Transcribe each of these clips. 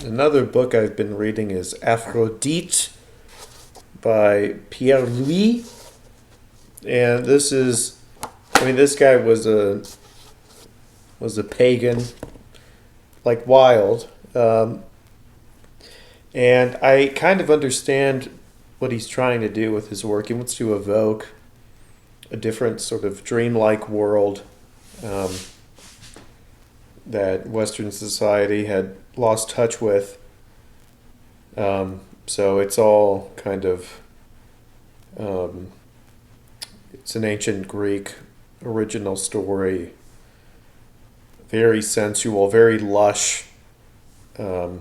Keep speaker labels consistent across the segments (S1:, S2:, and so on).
S1: Another book I've been reading is Aphrodite by Pierre Louÿs. And this guy was a pagan, like wild. And I kind of understand what he's trying to do with his work. He wants to evoke a different sort of dreamlike world um, that Western society had lost touch with. So it's all kind of um, it's an ancient Greek original story, very sensual, very lush. Um,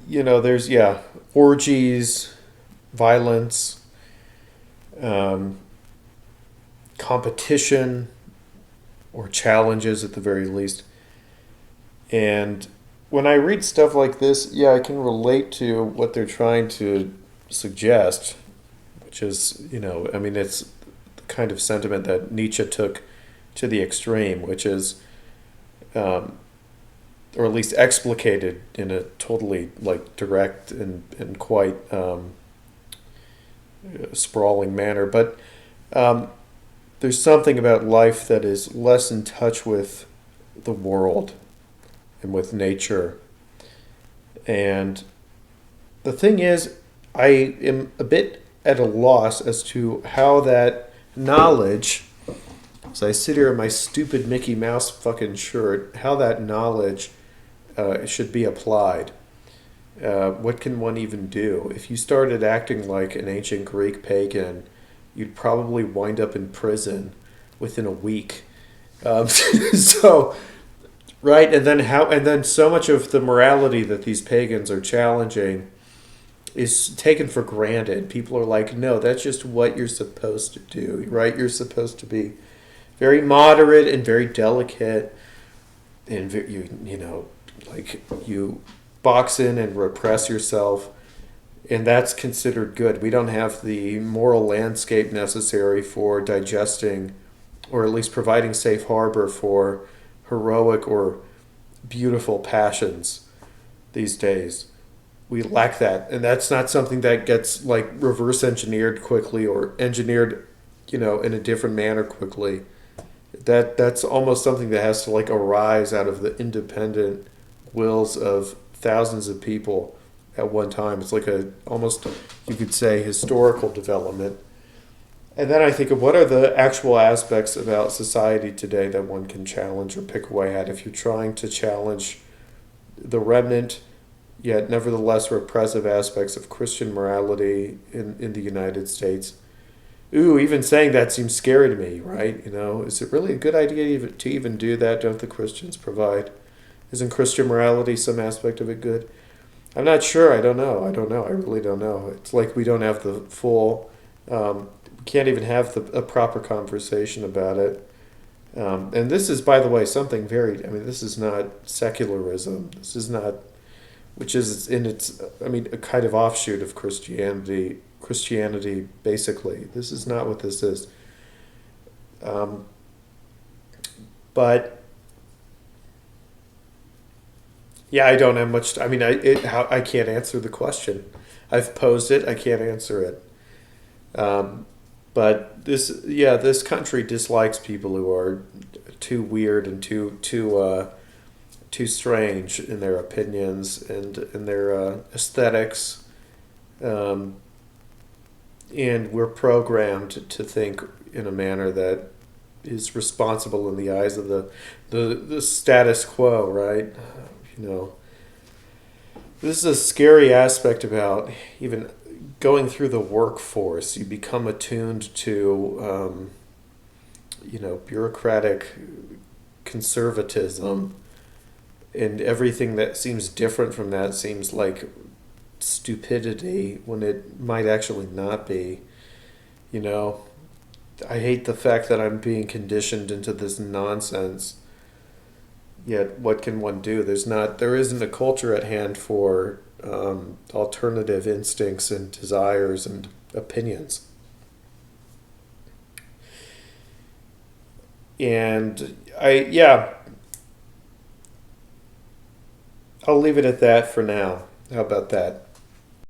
S1: there's orgies, violence, um, competition, or challenges at the very least. And when I read stuff like this, I can relate to what they're trying to suggest, which is, it's the kind of sentiment that Nietzsche took to the extreme, which is, um, or at least explicated in a totally like direct and quite sprawling manner. But um, there's something about life that is less in touch with the world and with nature. And the thing is, I am a bit at a loss as to how that knowledge, as I sit here in my stupid Mickey Mouse fucking shirt, how that knowledge should be applied. What can one even do? If you started acting like an ancient Greek pagan, you'd probably wind up in prison within a week. So, right, and then so much of the morality that these pagans are challenging is taken for granted. People are like, no, that's just what you're supposed to do, right? You're supposed to be very moderate and very delicate, and like you box in and repress yourself, and that's considered good. We don't have the moral landscape necessary for digesting, or at least providing safe harbor for heroic or beautiful passions these days. We lack that, and that's not something that gets like reverse engineered quickly or engineered, in a different manner quickly. That's almost something that has to like arise out of the independent wills of thousands of people at one time. It's like a almost, you could say, historical development. And then I think of what are the actual aspects about society today that one can challenge or pick away at if you're trying to challenge the remnant yet nevertheless repressive aspects of Christian morality in the United States. Ooh, even saying that seems scary to me, right? Is it really a good idea to even do that? Don't the Christians provide? Isn't Christian morality some aspect of it good? I'm not sure. I don't know. I really don't know. It's like we don't have the full, we can't even have a proper conversation about it. And this is, by the way, something this is not secularism. This is not, which is in its, a kind of offshoot of Christianity. Christianity, basically. This is not what this is. Um, but I don't have much. I can't answer the question. I've posed it. I can't answer it. But this country dislikes people who are too weird and too strange in their opinions and in their aesthetics. Um, and we're programmed to think in a manner that is responsible in the eyes of the status quo, right? You know, this is a scary aspect about even going through the workforce. You become attuned to, bureaucratic conservatism, and everything that seems different from that seems like stupidity when it might actually not be. You know, I hate the fact that I'm being conditioned into this nonsense. Yet, what can one do? There isn't a culture at hand for alternative instincts and desires and opinions. And I'll leave it at that for now. How about that?